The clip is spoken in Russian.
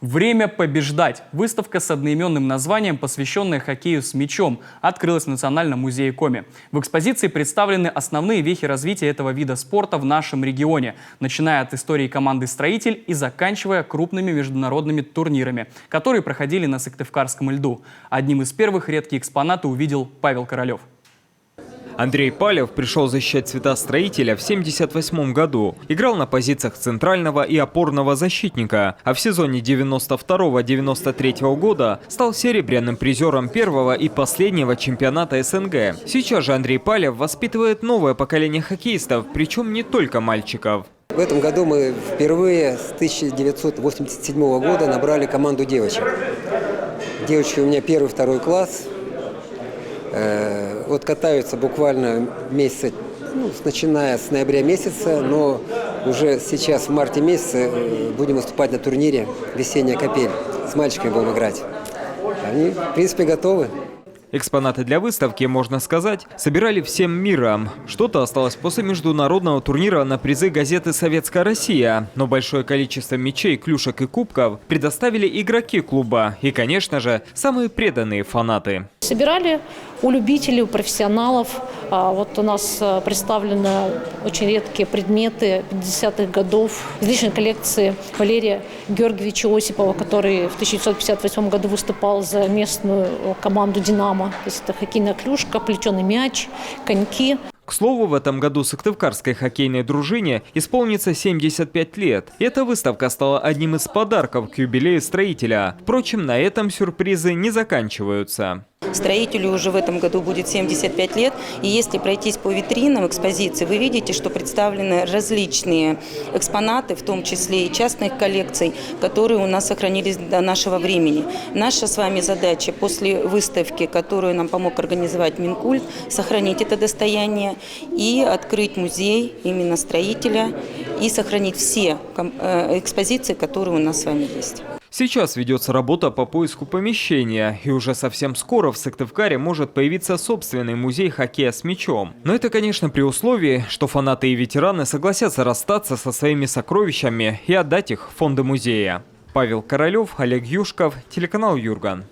Время побеждать. Выставка с одноименным названием, посвященная хоккею с мячом, открылась в Национальном музее Коми. В экспозиции представлены основные вехи развития этого вида спорта в нашем регионе, начиная от истории команды «Строитель» и заканчивая крупными международными турнирами, которые проходили на Сыктывкарском льду. Одним из первых редкие экспонаты увидел Павел Королев. Андрей Палев пришел защищать цвета «Строителя» в 1978 году. Играл на позициях центрального и опорного защитника, а в сезоне 92-93 года стал серебряным призером первого и последнего чемпионата СНГ. Сейчас же Андрей Палев воспитывает новое поколение хоккеистов, причем не только мальчиков. В этом году мы впервые с 1987 года набрали команду девочек. Девочки у меня первый, второй класс. Вот катаются буквально месяца, начиная с ноября месяца, но уже сейчас в марте месяце будем выступать на турнире «Весенняя капель». С мальчиками будем играть. Они, в принципе, готовы. Экспонаты для выставки, можно сказать, собирали всем миром. Что-то осталось после международного турнира на призы газеты «Советская Россия». Но большое количество мячей, клюшек и кубков предоставили игроки клуба. И, конечно же, самые преданные фанаты. Собирали у любителей, у профессионалов. Вот у нас представлены очень редкие предметы 50-х годов из личной коллекции Валерия Георгиевича Осипова, который в 1958 году выступал за местную команду «Динамо». То есть это хоккейная клюшка, плетеный мяч, коньки. К слову, в этом году Сыктывкарской хоккейной дружине исполнится 75 лет. Эта выставка стала одним из подарков к юбилею «Строителя». Впрочем, на этом сюрпризы не заканчиваются. «Строителю» уже в этом году будет 75 лет. И если пройтись по витринам экспозиции, вы видите, что представлены различные экспонаты, в том числе и частных коллекций, которые у нас сохранились до нашего времени. Наша с вами задача после выставки, которую нам помог организовать Минкульт, сохранить это достояние и открыть музей именно «Строителя» и сохранить все экспозиции, которые у нас с вами есть. Сейчас ведется работа по поиску помещения, и уже совсем скоро в Сыктывкаре может появиться собственный музей хоккея с мячом. Но это, конечно, при условии, что фанаты и ветераны согласятся расстаться со своими сокровищами и отдать их в фонды музея. Павел Королев, Олег Юшков, телеканал Юрган.